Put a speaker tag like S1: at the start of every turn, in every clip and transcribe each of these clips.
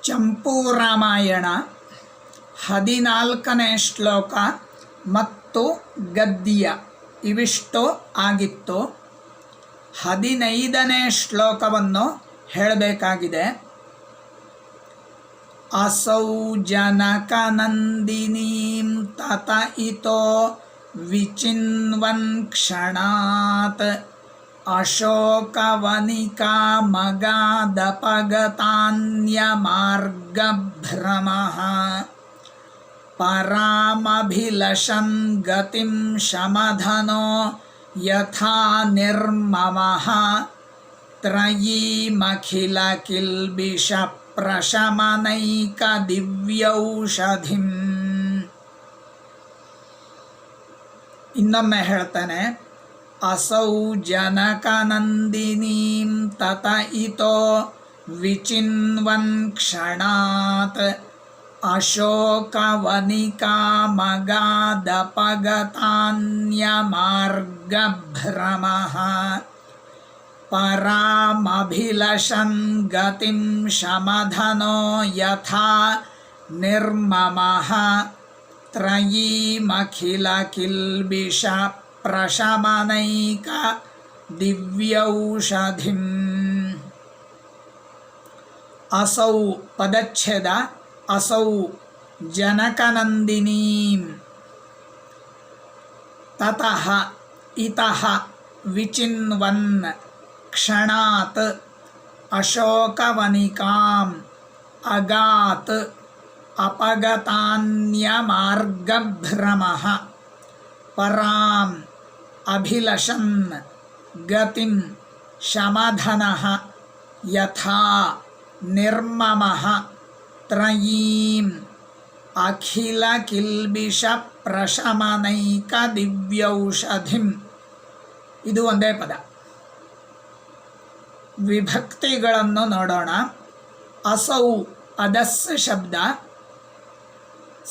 S1: ಚಂಪೂ ರಾಮಾಯಣ 14ನೇ ಶ್ಲೋಕ ಮತ್ತು ಗದ್ಯ ಇವಿಷ್ಟು ಆಗಿತ್ತು. 15ನೇ ಶ್ಲೋಕವನ್ನು ಹೇಳಬೇಕಾಗಿದೆ. ಅಸೌ ಜನಕನಂದಿನೀಂ ತತ ಇತೋ ವಿಚಿನ್ವನ್ ಕ್ಷಣಾತ್ ಅಶೋಕವನಿಕಾ ಮಗಾದಪಗತಾನ್ಯಮಾರ್ಗಭ್ರಮಃ ಪರಾಮಭಿಲಷನ್ ಗತಿಂ ಶಮಧನೋ ಯಥಾ ನಿರ್ಮಮಃ ತ್ರಯೀಮಖಿಲ ಕಿಲ್ಬಿಷ ಪ್ರಶಮನೈಕ ದಿವ್ಯೌಷಧಿಂ. ಇನ್ನೊಮ್ಮೆ ಹೇಳ್ತಾನೆ. ಅಸೌ ಜನಕನಂದಿನೀಂ ತತ ಇತೋ ವಿಚಿನ್ವನ್ ಕ್ಷಣಾತ್ ಅಶೋಕವನಿಕಾ ಮಗಾದಪಗತಾನ್ಯಮಾರ್ಗಭ್ರಮಃ ಪರಾಮಭಿಲಷನ್ ಗತಿಂ ಶಮಧನೋ ಯಥಾ ನಿರ್ಮಮಃ ತ್ರಯೀಮಖಿಲ ಕಿಲ್ಬಿಷ ಪ್ರಶಮನೈಕ ದಿವ್ಯೌಷಧಿಂ. ಅಸೌ ಪದಚ್ಛೇದ. ಅಸೌ ಜನಕನಂದಿನೀಂ ತತಃ ಇತಃ ವಿಚಿನ್ವನ್ ಕ್ಷಣಾತ್ ಅಶೋಕವನಿಕಾಂ ಅಗಾತ್ ಅಪಗತಾನ್ಯಮಾರ್ಗಭ್ರಮಃ ಪರಾಂ ಅಭಿಲಷನ್ ಗತಿಂ ಶಮಧನಃ ಯಥಾ ನಿರ್ಮಮಃ ತ್ರಯೀಂ ಅಖಿಲ ಕಿಲ್ಬಿಷ ಪ್ರಶಮನೈಕ ದಿವ್ಯೌಷಧಿಂ. ಇದು ಒಂದೇ ಪದ. ವಿಭಕ್ತಿಗಳನ್ನು ನೋಡೋಣ. ಅಸೌ ಅದಸ್ಸ ಶಬ್ದ,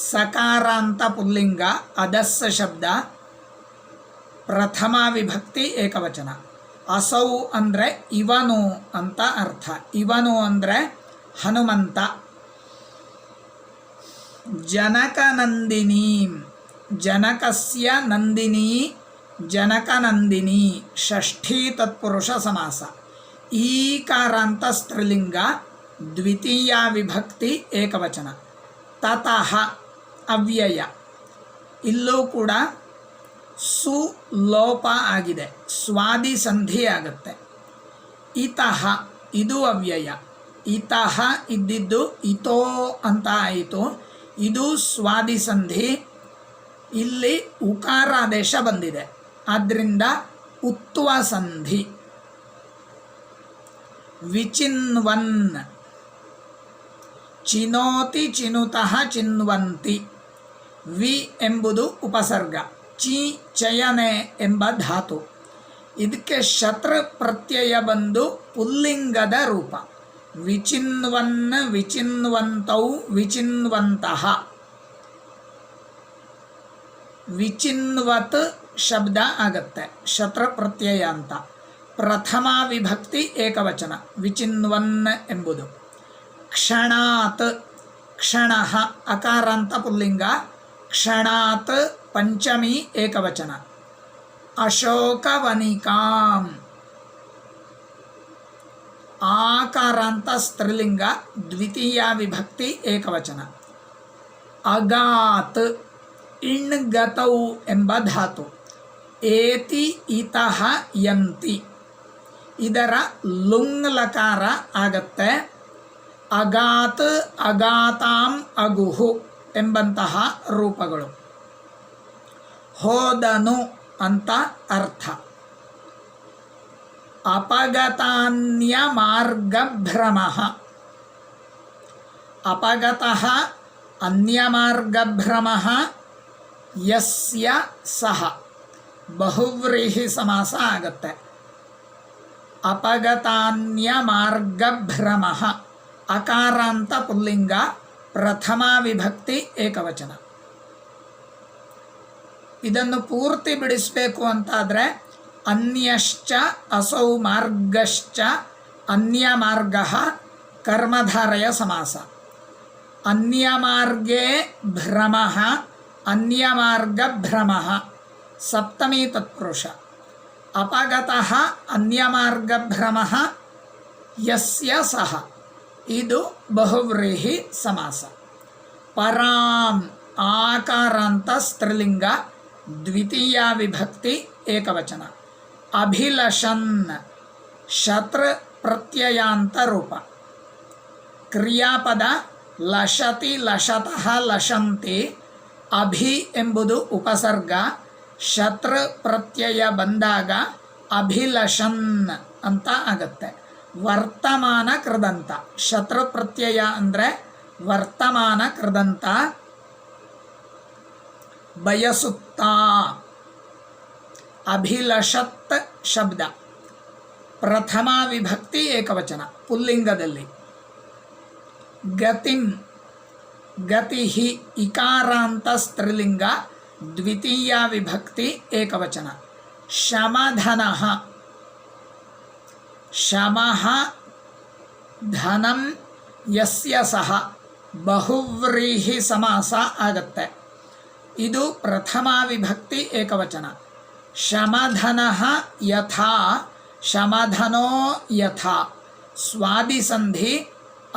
S1: ಸಕಾರಾಂತ ಪುಲ್ಲಿಂಗ ಅದಸ್ಸ ಶಬ್ದ, ಪ್ರಥಮ ವಿಭಕ್ತಿ ಏಕವಚನ. ಅಸೌ ಅಂದರೆ ಇವನು ಅಂತ ಅರ್ಥ. ಇವನು ಅಂದರೆ ಹನುಮಂತ. ಜನಕನಂದಿನಿ, ಜನಕಸ್ಯ ನಂದಿನಿ, ಜನಕನಂದಿನಿ ಷಷ್ಠೀ ತತ್ಪುರುಷ ಸಮಾಸ. ಈಕಾರಾಂತ ಸ್ತ್ರೀಲಿಂಗ, ದ್ವಿತೀಯ ವಿಭಕ್ತಿ ಏಕವಚನ. ತತಃ ಅವ್ಯಯ. ಇಲ್ಲೂ ಕೂಡ ಸು ಲೋಪ ಆಗಿದೆ, ಸ್ವಾದಿ ಸಂಧಿ ಆಗುತ್ತೆ. ಇತಃ ಇದು ಅವ್ಯಯ. ಇತಃ ಇದ್ದಿದ್ದು ಇತೋ ಅಂತ ಆಯಿತು. ಇದು ಸ್ವಾದಿ ಸಂಧಿ. ಇಲ್ಲಿ ಉಕಾರಾದೇಶ ಬಂದಿದೆ, ಆದ್ದರಿಂದ ಉತ್ವ ಸಂಧಿ. ವಿಚಿನ್ವನ್, ಚಿನೋತಿ ಚಿನುತಃ ಚಿನ್ವಂತಿ. ವಿ ಎಂಬುದು ಉಪಸರ್ಗ, ಚಿ ಚಯನೆ ಎಂಬ ಧಾತು. ಇದಕ್ಕೆ ಶತೃ ಪ್ರತ್ಯಯ ಬಂದು ಪುಲ್ಲಿಂಗದ ರೂಪ. ವಿಚಿನ್ವನ್, ವಿಚಿನ್ವಂತೌ, ವಿಚಿನ್ವಂತಃ. ವಿಚಿನ್ವತ್ ಶಬ್ದ ಆಗತ್ತೆ, ಶತೃ ಪ್ರತ್ಯಯ ಅಂತ. ಪ್ರಥಮ ವಿಭಕ್ತಿ ಏಕವಚನ ವಿಚಿನ್ವನ್ ಎಂಬುದು. ಕ್ಷಣಾತ್, ಕ್ಷಣಃ ಅಕಾರಾಂತ ಪುಲ್ಲಿಂಗ, ಕ್ಷಣಾತ್ ಪಂಚಮಿ ಏಕವಚನ. ಅಶೋಕವನಿಕಾಂ ಆಕಾರಾಂತ ಸ್ತ್ರೀಲಿಂಗ, ದ್ವಿತೀಯ ವಿಭಕ್ತಿ ಏಕವಚನ. ಅಗಾತ್ ಇಣ್ಗತೌ ಎಂಬ ಧಾತು. ಏತಿ ಇತಃ ಯಂತಿ, ಇದರ ಲುಂಗ್ ಲಕಾರ ಆಗತ್ತೆ. ಅಗಾತ್, ಅಗಾತಾಂ, ಅಗುಹು ಎಂಬಂತಹ ರೂಪಗಳು. ಹೋದನು ಅಂತ ಅರ್ಥ. ಅಪಗತಾನ್ಯಮಾರ್ಗಭ್ರಮಃ, ಅಪಗತಃ ಅನ್ಯಮಾರ್ಗಭ್ರಮಃ ಯಸ್ಯ ಸಹ ಬಹುವ್ರೀಹಿ ಸಮಾಸ ಆಗತ್ತೆ. ಅಪಗತಾನ್ಯಮಾರ್ಗಭ್ರಮಃ ಅಕಾರಾಂತ ಪುಲ್ಲಿಂಗ, ಪ್ರಥಮ ವಿಭಕ್ತಿ ಏಕವಚನ. ಇದನ್ನು ಪೂರ್ತಿ ಬಿಡಿಸಬೇಕು ಅಂತಾದರೆ ಅನ್ಯಶ್ಚ ಅಸೌ ಮಾರ್ಗಶ್ಚ ಅನ್ಯಮಾರ್ಗ ಕರ್ಮಧಾರಯ ಸಮಾಸ. अन्यमार्गे भ्रमः अन्यमार्गभ्रमः सप्तमी तत्पुरुष अपगतः अन्यमार्गभ्रमः यस्य सः ಇದು ಬಹುವ್ರೀಹಿ ಸಮಾಸ. ಪರಾಂ ಆಕಾರಾಂತ ಸ್ತ್ರೀಲಿಂಗ ದ್ವಿತೀಯ ವಿಭಕ್ತಿ ಏಕವಚನ. ಅಭಿಲಷನ್ ಶತೃ ಪ್ರತ್ಯಯಾಂತ ರೂಪ. ಕ್ರಿಯಾಪದ ಲಷತಿ ಲಷತಃ ಲಷಂತಿ. ಅಭಿ ಎಂಬುದು ಉಪಸರ್ಗ. ಶತೃ ಪ್ರತ್ಯಯ ಬಂದಾಗ ಅಭಿಲಷನ್ ಅಂತ ಆಗತ್ತೆ. ವರ್ತಮಾನ ಕೃದಂತ. ಶತೃ ಪ್ರತ್ಯಯ ಅಂದರೆ ವರ್ತಮಾನ ಕೃದಂತ. ಬಯಸುತ್ತಾ ಅಭಿಲಷತ್ ಶಬ್ದ ಪ್ರಥಮ ವಿಭಕ್ತಿ ಏಕವಚನ ಪುಲ್ಲಿಂಗದಲ್ಲಿ. ಗತಿಂ ಗತಿಹಿ ಇಕಾರಾಂತ ಸ್ತ್ರೀಲಿಂಗ ದ್ವಿತೀಯ ವಿಭಕ್ತಿ ಏಕವಚನ. ಶಮಧನಃ ಶಮಃ ಧನಂ ಯಸ್ಯ ಸಹ ಬಹುವ್ರೀಹಿ ಸಮಾಸ ಆಗತ್ತೆ. ಇದು ಪ್ರಥಮ ವಿಭಕ್ತಿ ಏಕವಚನ. ಶಮಧನಃ ಯಥಾ ಶಮಧನೋ ಯಥಾ ಸ್ವಾದಿಸಂಧಿ,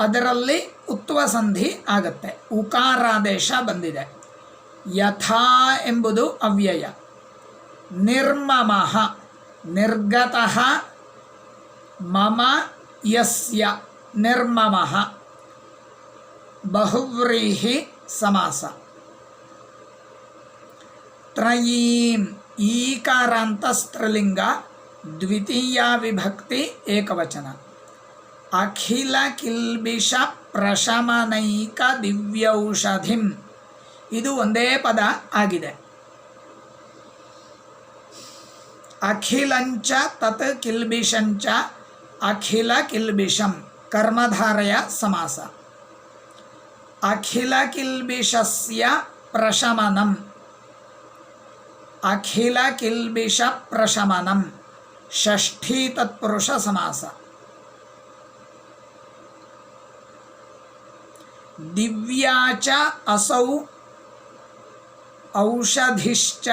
S1: ಅದರಲ್ಲಿ ಉತ್ವ ಸಂಧಿ ಆಗತ್ತೆ. ಉಕಾರಾದೇಶ ಬಂದಿದೆ. ಯಥಾ ಎಂಬುದು ಅವ್ಯಯ. ನಿರ್ಮಮಃ ನಿರ್ಗತಃ ಮಮ ಯಸ್ಯ ನಿರ್ಮಮಃ ಬಹುವ್ರೀಹಿ ಸಮಾಸ. ತ್ರಯೀಂ ಈಕಾರಾಂತ ಸ್ತ್ರೀಲಿಂಗ ದ್ವಿತೀಯ ವಿಭಕ್ತಿ ಏಕವಚನ. ಅಖಿಲ ಕಿಲ್ಬಿಷ ಪ್ರಶಮನೈಕ ದಿವ್ಯೌಷಧಿಂ ಇದು ಒಂದೇ ಪದ ಆಗಿದೆ. ಅಖಿಲಂಚ ತತ್ ಕಿಲ್ಬಿಷಂಚ ಅಖಿಲ ಕಿಲ್ಬಿಷಂ ಕರ್ಮಧಾರಯ ಸಮಾಸ. ಅಖಿಲ ಕಿಲ್ಬಿಷಸ್ಯ ಪ್ರಶಮನಂ ಅಖಿಲ ಕಿಲ್ಬಿಷ ಪ್ರಶಮನಂ ಷಷ್ಠೀ ತತ್ಪುರುಷ ಸಮಾಸ. ದಿವ್ಯಾಚ ಅಸೌ ಔಷಧಿಶ್ಚ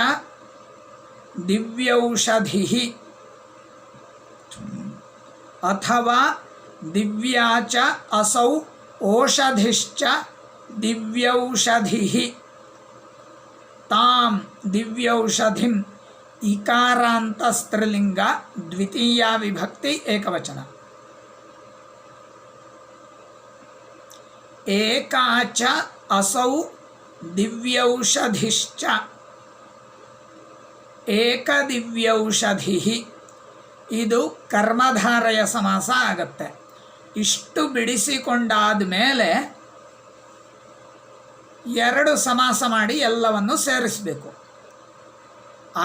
S1: ದಿವ್ಯೌಷಧಿಃ ಅಥವಾ ದಿವ್ಯಾಚ ಅಸೌ ಓಷಧಿಶ್ಚ ದಿವ್ಯೌಷಧಿಃ ತಾಂ ದಿವ್ಯೌಷಧಿಂ ಇಕಾರಾಂತ ಸ್ತ್ರೀಲಿಂಗ ದ್ವಿತೀಯ ವಿಭಕ್ತಿ ಏಕವಚನ. ಏಕಾಚ ಅಸೌ ದಿವ್ಯೌಷಧಿಶ್ಚ ಏಕದಿವ್ಯೌಷಧಿಃ ಇದು ಕರ್ಮಧಾರಯ ಸಮಾಸ ಆಗತ್ತೆ. ಇಷ್ಟು ಬಿಡಿಸಿಕೊಂಡಾದ ಮೇಲೆ ಎರಡು ಸಮಾಸ ಮಾಡಿ ಎಲ್ಲವನ್ನು ಸೇರಿಸಬೇಕು.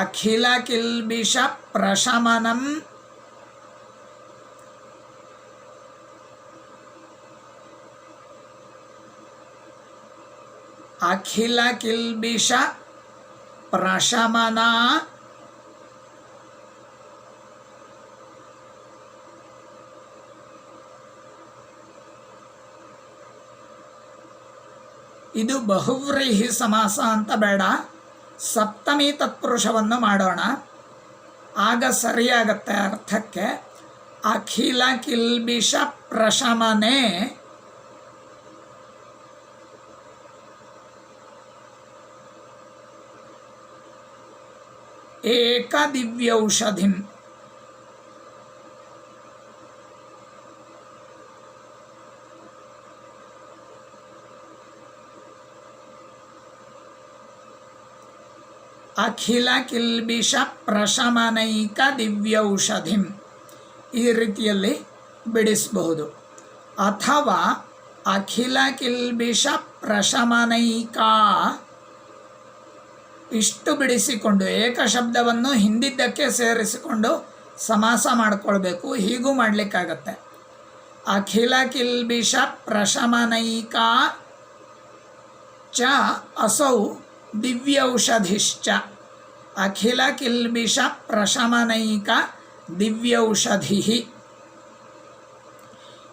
S1: ಅಖಿಲ ಕಿಲ್ಬಿಷ ಪ್ರಶಮನಂ ಅಖಿಲ ಕಿಲ್ಬಿಷ ಪ್ರಶಮನ ಇದು ಬಹುವ್ರೀಹಿ ಸಮಾಸ ಅಂತ ಬೇಡ, ಸಪ್ತಮಿ ತತ್ಪುರುಷವನ್ನು ಮಾಡೋಣ, ಆಗ ಸರಿಯಾಗತ್ತೆ ಅರ್ಥಕ್ಕೆ. ಅಖಿಲ ಕಿಲ್ಬಿಷ ಪ್ರಶಮನೆ ಏಕದಿವ್ಯೌಷಧಿಂ ಅಖಿಲ ಕಿಲ್ಬಿಷ ಪ್ರಶಮನೈಕ ದಿವ್ಯೌಷಧಿಂ ಈ ರೀತಿಯಲ್ಲಿ ಬಿಡಿಸಬಹುದು. ಅಥವಾ ಅಖಿಲ ಕಿಲ್ಬಿಷ ಪ್ರಶಮನೈಕ ಇಷ್ಟು ಬಿಡಿಸಿಕೊಂಡು ಏಕ ಶಬ್ದವನ್ನು ಹಿಂದಿದ್ದಕ್ಕೆ ಸೇರಿಸಿಕೊಂಡು ಸಮಾಸ ಮಾಡಿಕೊಳ್ಬೇಕು. ಹೀಗೂ ಮಾಡಲಿಕ್ಕಾಗತ್ತೆ. ಅಖಿಲ ಕಿಲ್ಬಿಷ ಪ್ರಶಮನೈಕ ಚ ಅಸೌ ದಿವ್ಯೌಷಧಿಶ್ಚ ಅಖಿಲ ಕಿಲ್ಬಿಷ ಪ್ರಶಮನೈಕ ದಿವ್ಯೌಷಧಿಃ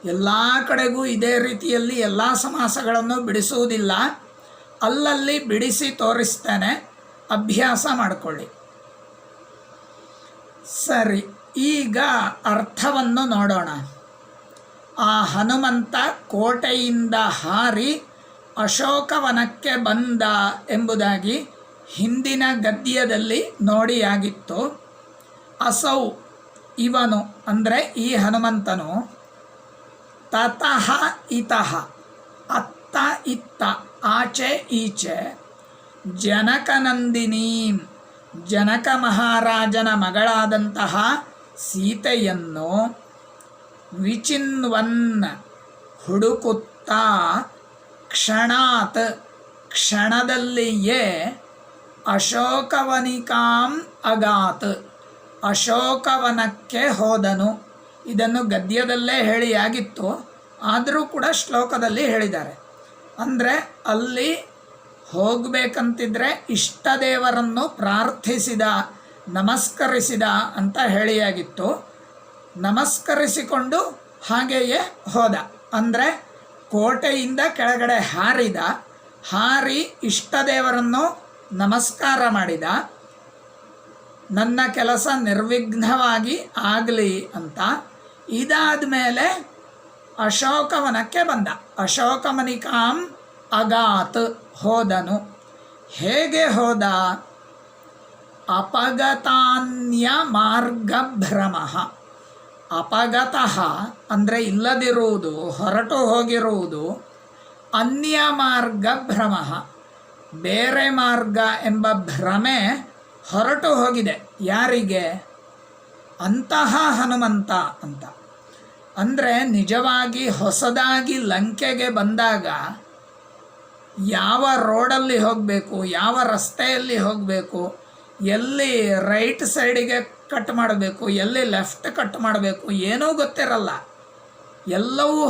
S1: ಎಲ್ಲ ಕಡೆಗೂ ಇದೇ ರೀತಿಯಲ್ಲಿ ಎಲ್ಲ ಸಮಾಸಗಳನ್ನು ಬಿಡಿಸುವುದಿಲ್ಲ, ಅಲ್ಲಲ್ಲಿ ಬಿಡಿಸಿ ತೋರಿಸ್ತೇನೆ, ಅಭ್ಯಾಸ ಮಾಡಿಕೊಳ್ಳಿ. ಸರಿ, ಈಗ ಅರ್ಥವನ್ನು ನೋಡೋಣ. ಆ ಹನುಮಂತ ಕೋಟೆಯಿಂದ ಹಾರಿ ಅಶೋಕವನಕ್ಕೆ ಬಂದ ಎಂಬುದಾಗಿ ಹಿಂದಿನ ಗದ್ಯದಲ್ಲಿ ನೋಡಿಯಾಗಿತ್ತು. ಅಸೌ ಇವನು ಅಂದರೆ ಈ ಹನುಮಂತನು ತತಃ ಇತಃ ಅತ್ತ ಇತ್ತ ಆಚೆ ಈಚೆ ಜನಕನಂದಿನೀಂ ಜನಕ ಮಹಾರಾಜನ ಮಗಳಾದಂತಹ ಸೀತೆಯನ್ನು ವಿಚಿನ್ವನ್ ಹುಡುಕುತ್ತಾ ಕ್ಷಣಾತ್ ಕ್ಷಣದಲ್ಲಿಯೇ ಅಶೋಕವನಿಕಾಂ ಅಗಾತ್ ಅಶೋಕವನಕ್ಕೆ ಹೋದನು. ಇದನ್ನು ಗದ್ಯದಲ್ಲೇ ಹೇಳಿಯಾಗಿತ್ತು, ಆದರೂ ಕೂಡ ಶ್ಲೋಕದಲ್ಲಿ ಹೇಳಿದ್ದಾರೆ. ಅಂದರೆ ಅಲ್ಲಿ ಹೋಗಬೇಕಂತಿದ್ರೆ ಇಷ್ಟ ದೇವರನ್ನು ಪ್ರಾರ್ಥಿಸಿದ, ನಮಸ್ಕರಿಸಿದ ಅಂತ ಹೇಳಿಯಾಗಿತ್ತು. ನಮಸ್ಕರಿಸಿಕೊಂಡು ಹಾಗೆಯೇ ಹೋದ. ಅಂದರೆ ಕೋಟೆಯಿಂದ ಕೆಳಗಡೆ ಹಾರಿ ಇಷ್ಟ ದೇವರನ್ನು ನಮಸ್ಕಾರ ಮಾಡಿದ, ನನ್ನ ಕೆಲಸ ನಿರ್ವಿಘ್ನವಾಗಿ ಆಗಲಿ ಅಂತ. ಇದಾದ ಮೇಲೆ ಅಶೋಕವನಕ್ಕೆ ಬಂದ. ಅಶೋಕವನಿಕಾಂ ಅಗಾತ್ ಹೋದನು. ಹೇಗೆ ಹೋದ? ಅಪಗತಾನ್ಯ ಮಾರ್ಗಭ್ರಮ. ಅಪಗತಃ ಅಂದರೆ ಇಲ್ಲದಿರುವುದು, ಹೊರಟು ಹೋಗಿರುವುದು. ಅನ್ಯ ಮಾರ್ಗ ಭ್ರಮ, ಬೇರೆ ಮಾರ್ಗ ಎಂಬ ಭ್ರಮೆ ಹೊರಟು ಹೋಗಿದೆ. ಯಾರಿಗೆ? ಅಂತಹ ಹನುಮಂತ ಅಂತ. ಅಂದರೆ ನಿಜವಾಗಿ ಹೊಸದಾಗಿ ಲಂಕೆಗೆ ಬಂದಾಗ ಯಾವ ರೋಡಲ್ಲಿ ಹೋಗಬೇಕು, ಯಾವ ರಸ್ತೆಯಲ್ಲಿ ಹೋಗಬೇಕು, ಎಲ್ಲಿ ರೈಟ್ ಸೈಡಿಗೆ ಕಟ್ ಮಾಡಬೇಕು, ಎಲ್ಲಿ ಲೆಫ್ಟ್ ಕಟ್ ಮಾಡಬೇಕು, ಏನೂ ಗೊತ್ತಿರಲ್ಲ. ಎಲ್ಲವೂ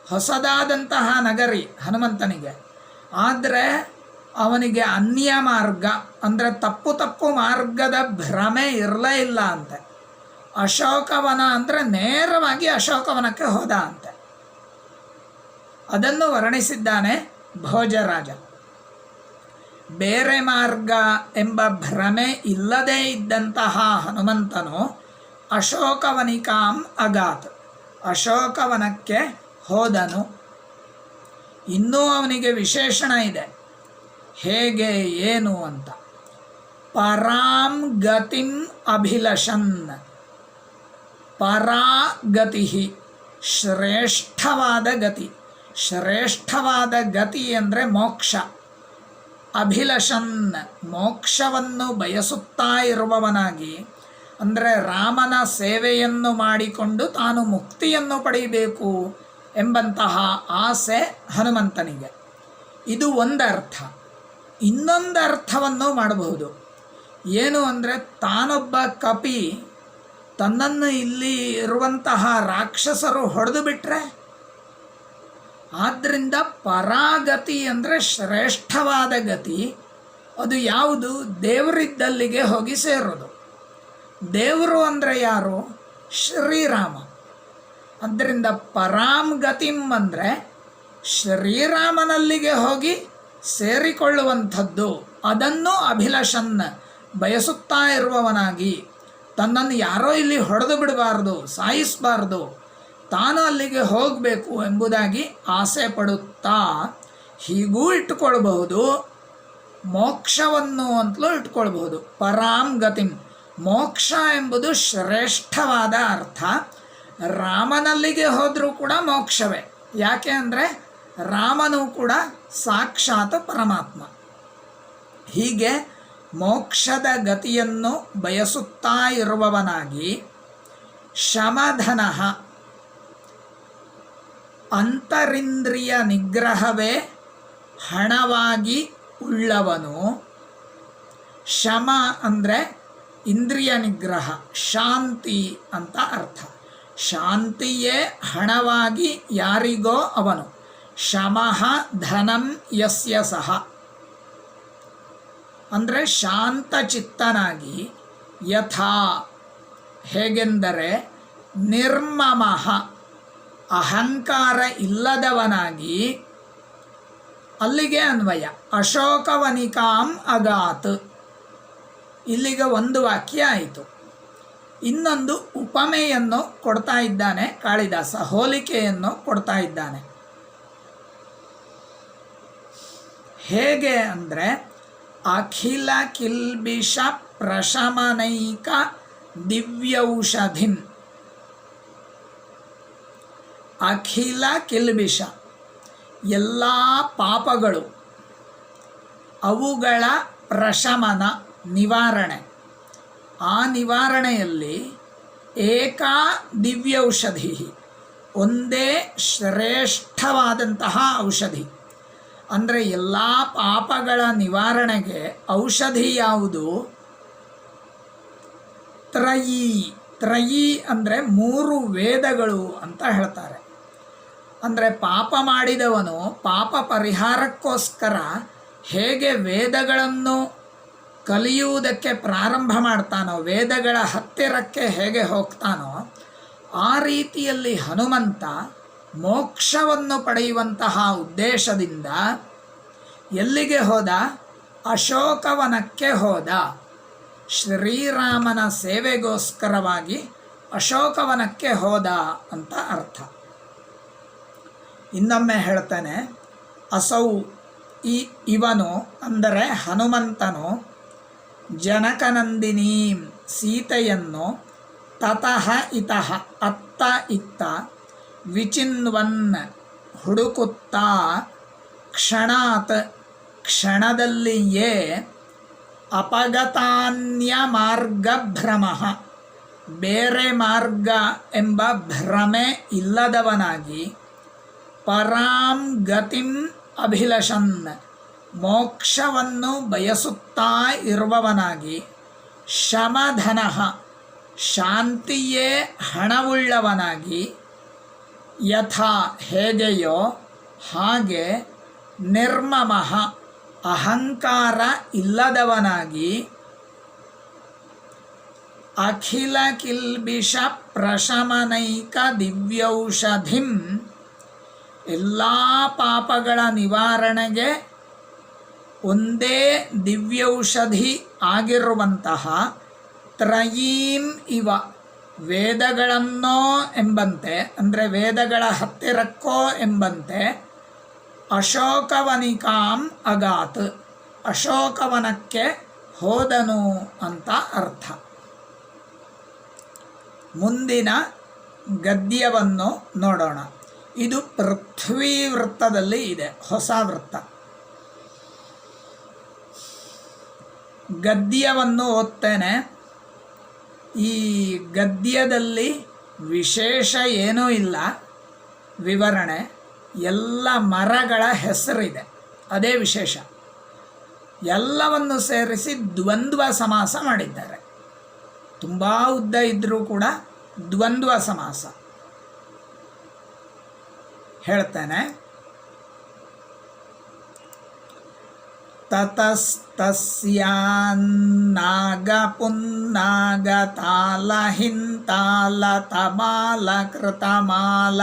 S1: ಹೊಸದಾದಂತಹ ನಗರಿ ಹನುಮಂತನಿಗೆ. ಆದರೆ ಅವನಿಗೆ ಅನ್ಯ ಮಾರ್ಗ ಅಂದರೆ ತಪ್ಪು ಮಾರ್ಗದ ಭ್ರಮೆ ಇರಲೇ ಇಲ್ಲ ಅಂತೆ. ಅಶೋಕವನ ಅಂದರೆ ನೇರವಾಗಿ ಅಶೋಕವನಕ್ಕೆ ಹೋದ ಅಂತೆ. ಅದನ್ನು ವರ್ಣಿಸಿದ್ದಾನೆ ಭೋಜರಾಜ. ಬೇರೆ ಮಾರ್ಗ ಎಂಬ ಭ್ರಮೆ ಇಲ್ಲದೇ ಇದ್ದಂತಹ ಹನುಮಂತನು ಅಶೋಕವನಿಕಾಂ ಅಗಾತ್ ಅಶೋಕವನಕ್ಕೆ ಹೋದನು. ಇನ್ನೂ ಅವನಿಗೆ ವಿಶೇಷಣ ಇದೆ. ಹೇಗೆ, ಏನು ಅಂತ. ಪರಾಂ ಗತಿಂ ಅಭಿಲಷನ್. ಪರಾಗತಿ ಶ್ರೇಷ್ಠವಾದ ಗತಿ. ಶ್ರೇಷ್ಠವಾದ ಗತಿ ಅಂದರೆ ಮೋಕ್ಷ. ಅಭಿಲಷನ್ ಮೋಕ್ಷವನ್ನು ಬಯಸುತ್ತಾ ಇರುವವನಾಗಿ, ಅಂದರೆ ರಾಮನ ಸೇವೆಯನ್ನು ಮಾಡಿಕೊಂಡು ತಾನು ಮುಕ್ತಿಯನ್ನು ಪಡೆಯಬೇಕು ಎಂಬಂತಹ ಆಸೆ ಹನುಮಂತನಿಗೆ. ಇದು ಒಂದರ್ಥ. ಇನ್ನೊಂದು ಅರ್ಥವನ್ನು ಮಾಡಬಹುದು. ಏನು ಅಂದರೆ, ತಾನೊಬ್ಬ ಕಪಿ, ತನ್ನನ್ನು ಇಲ್ಲಿ ಇರುವಂತಹ ರಾಕ್ಷಸರು ಹೊಡೆದು ಬಿಟ್ಟರೆ, ಆದ್ದರಿಂದ ಪರಾಗತಿ ಅಂದರೆ ಶ್ರೇಷ್ಠವಾದ ಗತಿ. ಅದು ಯಾವುದು? ದೇವರಿದ್ದಲ್ಲಿಗೆ ಹೋಗಿ ಸೇರೋದು. ದೇವರು ಅಂದರೆ ಯಾರು? ಶ್ರೀರಾಮ. ಆದ್ದರಿಂದ ಪರಾಂ ಗತಿಂ ಅಂದರೆ ಶ್ರೀರಾಮನಲ್ಲಿಗೆ ಹೋಗಿ ಸೇರಿಕೊಳ್ಳುವಂಥದ್ದು. ಅದನ್ನು ಅಭಿಲಷನ್ ಬಯಸುತ್ತಾ ಇರುವವನಾಗಿ, ತನ್ನನ್ನು ಯಾರೋ ಇಲ್ಲಿ ಹೊಡೆದು ಬಿಡಬಾರ್ದು, ಸಾಯಿಸಬಾರ್ದು, ತಾನು ಅಲ್ಲಿಗೆ ಹೋಗಬೇಕು ಎಂಬುದಾಗಿ ಆಸೆ ಪಡುತ್ತಾ ಹೀಗೂ ಇಟ್ಟುಕೊಳ್ಬಹುದು, ಮೋಕ್ಷವನ್ನು ಅಂತಲೂ ಇಟ್ಕೊಳ್ಬಹುದು. ಪರಾಂ ಗತಿಂ, ಮೋಕ್ಷ ಎಂಬುದು ಶ್ರೇಷ್ಠವಾದ ಅರ್ಥ. ರಾಮನಲ್ಲಿಗೆ ಹೋದರೂ ಕೂಡ ಮೋಕ್ಷವೇ. ಯಾಕೆ ಅಂದರೆ ರಾಮನು ಕೂಡ ಸಾಕ್ಷಾತ್ ಪರಮಾತ್ಮ. ಹೀಗೆ ಮೋಕ್ಷದ ಗತಿಯನ್ನು ಬಯಸುತ್ತಾ ಇರುವವನಾಗಿ, ಶಮಧನ ಅಂತರಿಂದ್ರಿಯ ನಿಗ್ರಹವೇ ಹಣವಾಗಿ ಉಳ್ಳವನು. ಶಮ ಅಂದರೆ ಇಂದ್ರಿಯ ನಿಗ್ರಹ, ಶಾಂತಿ ಅಂತ ಅರ್ಥ. ಶಾಂತಿಯೇ ಹಣವಾಗಿ ಯಾರಿಗೋ ಅವನು. ಶಮಃ ಧನಂ ಯಸ್ಯ ಸಹ ಅಂದರೆ ಶಾಂತಚಿತ್ತನಾಗಿ, ಯಥಾ ಹೇಗೆಂದರೆ ನಿರ್ಮಮಃ ಅಹಂಕಾರ ಇಲ್ಲದವನಾಗಿ, ಅಲ್ಲಿಗೆ ಅನ್ವಯ. ಅಶೋಕವನಿಕಾಂ ಅಗಾತ್, ಇಲ್ಲಿಗೆ ಒಂದು ವಾಕ್ಯ ಆಯಿತು. ಇನ್ನೊಂದು ಉಪಮೆಯನ್ನು ಕೊಡ್ತಾ ಇದ್ದಾನೆ ಕಾಳಿದಾಸ, ಹೋಲಿಕೆಯನ್ನು ಕೊಡ್ತಾ ಇದ್ದಾನೆ. ಹೇಗೆ ಅಂದರೆ, ಅಖಿಲ ಕಿಲ್ಬಿಷ ಪ್ರಶಮನೈಕ ದಿವ್ಯೌಷಧಿಂ. ಅಖಿಲ ಕಿಲ್ಬಿಷ, ಎಲ್ಲ ಪಾಪಗಳು, ಅವುಗಳ ಪ್ರಶಮನ, ನಿವಾರಣೆ. ಆ ನಿವಾರಣೆಯಲ್ಲಿ ಏಕಾ ದಿವ್ಯೌಷಧಿ, ಒಂದೇ ಶ್ರೇಷ್ಠವಾದಂತಹ ಔಷಧಿ. ಅಂದರೆ ಎಲ್ಲ ಪಾಪಗಳ ನಿವಾರಣೆಗೆ ಔಷಧಿ ಯಾವುದು? ತ್ರಯೀ. ತ್ರಯೀ ಅಂದರೆ 3 ವೇದಗಳು ಅಂತ ಹೇಳ್ತಾರೆ. ಅಂದರೆ ಪಾಪ ಮಾಡಿದವನು ಪಾಪ ಪರಿಹಾರಕ್ಕೋಸ್ಕರ ಹೇಗೆ ವೇದಗಳನ್ನು ಕಲಿಯುವುದಕ್ಕೆ ಪ್ರಾರಂಭ ಮಾಡ್ತಾನೋ, ವೇದಗಳ ಹತ್ತಿರಕ್ಕೆ ಹೇಗೆ ಹೋಗ್ತಾನೋ, ಆ ರೀತಿಯಲ್ಲಿ ಹನುಮಂತ ಮೋಕ್ಷವನ್ನು ಪಡೆಯುವಂತಹ ಉದ್ದೇಶದಿಂದ ಎಲ್ಲಿಗೆ ಹೋದ? ಅಶೋಕವನಕ್ಕೆ ಹೋದ. ಶ್ರೀರಾಮನ ಸೇವೆಗೋಸ್ಕರವಾಗಿ ಅಶೋಕವನಕ್ಕೆ ಹೋದ ಅಂತ ಅರ್ಥ. ಇನ್ನೊಮ್ಮೆ ಹೇಳ್ತಾನೆ, ಅಸೌ, ಇವನು ಅಂದರೆ ಹನುಮಂತನು ಜನಕನಂದಿನಿ ಸೀತೆಯನ್ನು ತತಃ ಇತಃ ಅತ್ತ ಇತ್ತ ವಿಚಿನ್ವನ್ ಹುಡುಕುತ್ತಾ ಕ್ಷಣಾತ್ ಕ್ಷಣದಲ್ಲಿಯೇ ಅಪಗತಾನ್ಯ ಮಾರ್ಗಭ್ರಮ ಬೇರೆ ಮಾರ್ಗ ಎಂಬ ಭ್ರಮೆ ಇಲ್ಲದವನಾಗಿ ಪರಾಂ ಗತಿಂ ಅಭಿಲಷನ್ ಮೋಕ್ಷವನ್ನು ಬಯಸುತ್ತಾ ಇರುವವನಾಗಿ ಶಮಧನ ಶಾಂತಿಯೇ ಹಣವುಳ್ಳವನಾಗಿ ಯಥಾ ಹೇಗೆಯೋ ಹಾಗೆ ನಿರ್ಮಮಃ ಅಹಂಕಾರ ಇಲ್ಲದವನಾಗಿ ಅಖಿಲ ಕಿಲ್ಬಿಷ ಪ್ರಶಮನೈಕ ದಿವ್ಯೌಷಧಿಂ ಎಲ್ಲ ಪಾಪಗಳ ನಿವಾರಣೆಗೆ ಒಂದೇ ದಿವ್ಯೌಷಧಿ ಆಗಿರುವಂತಹ ತ್ರಯೀಂ ಇವ ವೇದಗಳನ್ನೋ ಎಂಬಂತೆ, ಅಂದರೆ ವೇದಗಳ ಹತ್ತಿರಕ್ಕೋ ಎಂಬಂತೆ ಅಶೋಕವನಿಕಾಂ ಅಗಾತ್ ಅಶೋಕವನಕ್ಕೆ ಹೋದನು ಅಂತ ಅರ್ಥ. ಮುಂದಿನ ಗದ್ಯವನ್ನು ನೋಡೋಣ. ಇದು ಪೃಥ್ವಿ ವೃತ್ತದಲ್ಲಿ ಇದೆ, ಹೊಸ ವೃತ್ತ. ಗದ್ಯವನ್ನು ಓದ್ತೇನೆ. ಈ ಗದ್ಯದಲ್ಲಿ ವಿಶೇಷ ಏನೂ ಇಲ್ಲ, ವಿವರಣೆ. ಎಲ್ಲ ಮರಗಳ ಹೆಸರಿದೆ, ಅದೇ ವಿಶೇಷ. ಎಲ್ಲವನ್ನು ಸೇರಿಸಿ ದ್ವಂದ್ವ ಸಮಾಸ ಮಾಡಿದ್ದಾರೆ. ತುಂಬ ಉದ್ದ ಇದ್ದರೂ ಕೂಡ ದ್ವಂದ್ವ ಸಮಾಸ. ಹೇಳ್ತೇನೆ. ತತಸ್ತ್ಯಾನ್ನಾಗಪುನ್ನಾಗತಾಲಹಿಂತಾಲತಮಾಲಕೃತಮಾಲ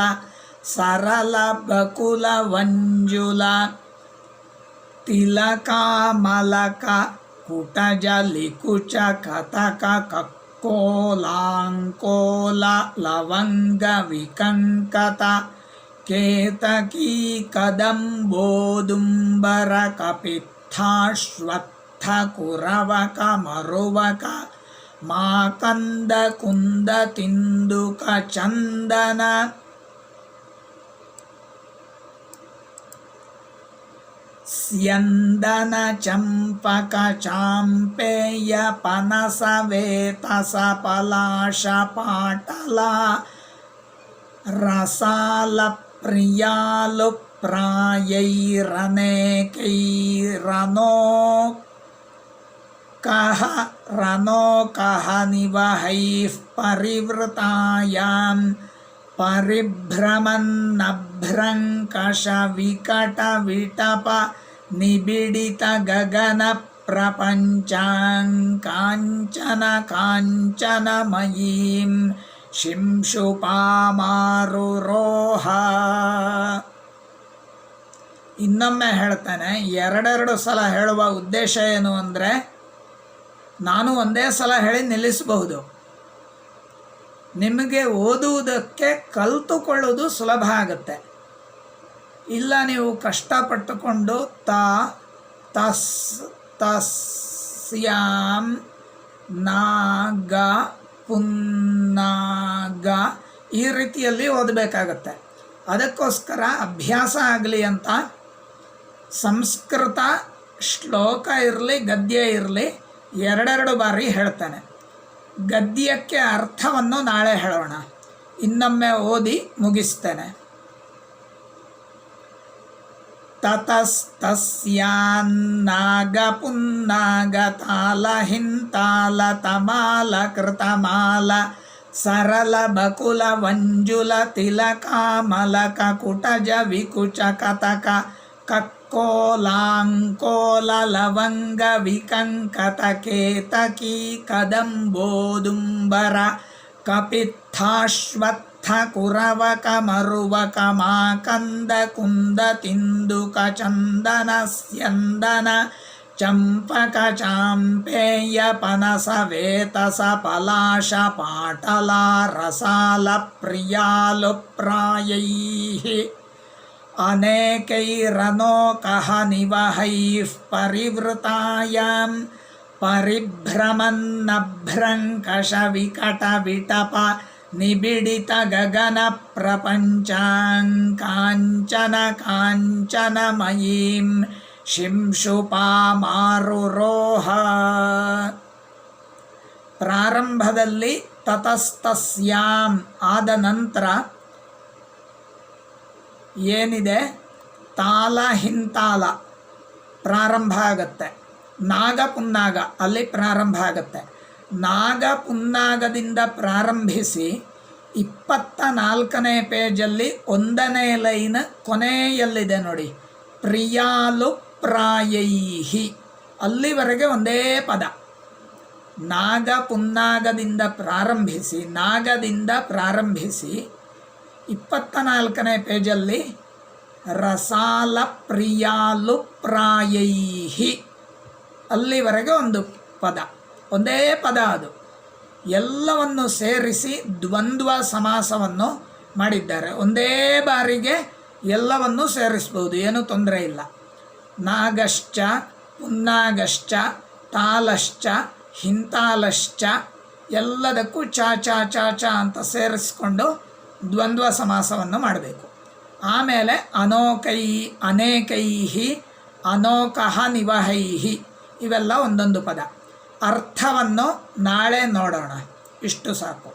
S1: ಸರಳಬಕುಲವಂಜುಲ ತಿಲಕಾಮಲಕ ಕುಟಜಲಿಕುಚ ಕತಕ ಕಕ್ಕೋಲಾಂಕೋಲ ಲವಂಗ ವಿಕಂಕತ ಕೇತಕೀ ಕದಂಬೋದುಂಬರ ಕಪಿತ್ಥಾಶ್ವತ್ಥ ಕುರವಕ ಮರುವಕ ಮಾಕಂದ ಕುಂದ ತಿಂದುಕ ಚಂದನ ಸ್ಯಂದನ ಚಂಪಕ ಚಾಂಪೇಯ ಪನಸ ವೇತಸ ಪಲಾಶ ಪಾಟಲ ರಸಾಲ ಪ್ರಿಯಾಲು ಪ್ರಾಯೈರನೇಕೈರನೋಕಹ ನಿವಹೈಃ ಪರಿವೃತಾಯಾಂ ಪರಿಭ್ರಮನ್ನಭ್ರಂಕಷ ವಿಕಟ ವಿಟಪ ನಿಬಿಡಿತ ಗಗನ ಪ್ರಪಂಚಾಂ ಕಾಂಚನ ಕಾಂಚನಮಯೀಂ ಶಿಂಶುಪಾಮಾರುರೋಹ. ಇನ್ನೊಮ್ಮೆ ಹೇಳ್ತಾನೆ. ಎರಡೆರಡು ಸಲ ಹೇಳುವ ಉದ್ದೇಶ ಏನು ಅಂದರೆ, ನಾನು ಒಂದೇ ಸಲ ಹೇಳಿ ನಿಲ್ಲಿಸಬಹುದು. ನಿಮಗೆ ಓದುವುದಕ್ಕೆ ಕಲಿತುಕೊಳ್ಳುವುದು ಸುಲಭ ಆಗುತ್ತೆ. ಇಲ್ಲ ನೀವು ಕಷ್ಟಪಟ್ಟುಕೊಂಡು ತಸ್ ತಸ್ಯಾಂ ನಾಗ ಪುನ್ನಾಗ ಈ ರೀತಿಯಲ್ಲಿ ಓದಬೇಕಾಗತ್ತೆ. ಅದಕ್ಕೋಸ್ಕರ ಅಭ್ಯಾಸ ಆಗಲಿ ಅಂತ ಸಂಸ್ಕೃತ ಶ್ಲೋಕ ಇರಲಿ ಗದ್ಯ ಇರಲಿ ಎರಡೆರಡು ಬಾರಿ ಹೇಳ್ತಾನೆ. ಗದ್ಯಕ್ಕೆ ಅರ್ಥವನ್ನು ನಾಳೆ ಹೇಳೋಣ. ಇನ್ನೊಮ್ಮೆ ಓದಿ ಮುಗಿಸ್ತೇನೆ. ತತಸ್ತಸ್ಯಾನ್ನಾಗ ಪುನ್ನಾಗ ತಾಲ ಹಿಂತಾಲ ತಮಾಲ ಕೃತಮಾಲ ಸರಳ ಬಕುಲ ವಂಜುಲ ತಿಲಕಾಮಲ ಕಕುಟಜ ವಿಕುಚ ಕತಕ ಕಕ್ಕೋಲಾಂಕೋಲ ಲವಂಗ ವಿಕಂಕತ ಕೇತಕಿ ಕದಂಬೋದುಂಬರ ಕಪಿತ್ಥಾಶ್ವತ್ಥ ಕುರವಕ ಮರುವಕ ಮಾಕಂದ ಕುಂದ ತಿಂದುಕ ಚಂದನ ಸ್ಯಂದನ ಚಂಪಕ ಚಾಂಪೇಯ ಪನಸ ವೇತಸ ಪಲಾಶ ಪಾಟಲ ರಸಾಲ ಪ್ರಿಯಾಲು ಪ್ರಾಯೈಃ ಅನೇಕೈರನೋಕಃ ನಿವಹೈಃ ಪರಿವೃತಾಯಾಂ ಪರಿಭ್ರಮನ್ನಭ್ರಂಕಷ ವಿಕಟ ವಿಟಪ ನಿಬಿಡಿತ ಗಗನ ಪ್ರಪಂಚಾಂ ಕಾಂಚನ ಕಾಂಚನಮಯೀಂ ಶಿಂಶುಪಾಮಾರುರೋಹ. ಪ್ರಾರಂಭದಲ್ಲಿ ತತಸ್ತಸ್ಯಾಂ ಆದ ನಂತರ ಏನಿದೆ ತಾಲ ಹಿಂತಾಲ ಪ್ರಾರಂಭ ಆಗತ್ತೆ. ನಾಗ ಪುನ್ನಾಗ ಅಲ್ಲಿ ಪ್ರಾರಂಭ ಆಗತ್ತೆ. ನಾಗ ಪುನ್ನಾಗದಿಂದ ಪ್ರಾರಂಭಿಸಿ 24ನೇ ಪೇಜಲ್ಲಿ 1ನೇ ಲೈನ್ ಕೊನೆಯಲ್ಲಿದೆ ನೋಡಿ, ಪ್ರಿಯಾಲು ಪ್ರಾಯೈಹಿ. ಅಲ್ಲಿವರೆಗೆ ಒಂದೇ ಪದ. ನಾಗ ಪುನ್ನಾಗದಿಂದ ಪ್ರಾರಂಭಿಸಿ, ನಾಗದಿಂದ ಪ್ರಾರಂಭಿಸಿ 24ನೇ ಪೇಜಲ್ಲಿ ರಸಾಲ ಪ್ರಿಯಾಲು ಪ್ರಾಯೈಹಿ ಅಲ್ಲಿವರೆಗೆ ಒಂದು ಪದ, ಒಂದೇ ಪದ. ಅದು ಎಲ್ಲವನ್ನು ಸೇರಿಸಿ ದ್ವಂದ್ವ ಸಮಾಸವನ್ನು ಮಾಡಿದ್ದಾರೆ. ಒಂದೇ ಬಾರಿಗೆ ಎಲ್ಲವನ್ನು ಸೇರಿಸ್ಬೋದು, ಏನೂ ತೊಂದರೆ ಇಲ್ಲ. ನಾಗಶ್ಚ ಪುನ್ನಾಗಶ್ಚ ತಾಲಶ್ಚ ಹಿಂತಾಲಶ್ಚ ಎಲ್ಲದಕ್ಕೂ ಚ ಚ ಚ ಚ ಅಂತ ಸೇರಿಸ್ಕೊಂಡು ದ್ವಂದ್ವ ಸಮಾಸವನ್ನು ಮಾಡಬೇಕು. ಆಮೇಲೆ ಅನೇಕೈಹಿ ಅನೋಕಃ ನಿವಹೈಹಿ ಇವೆಲ್ಲ ಒಂದೊಂದು ಪದ. ಅರ್ಥವನ್ನು ನಾಳೆ ನೋಡೋಣ. ಇಷ್ಟು ಸಾಕು.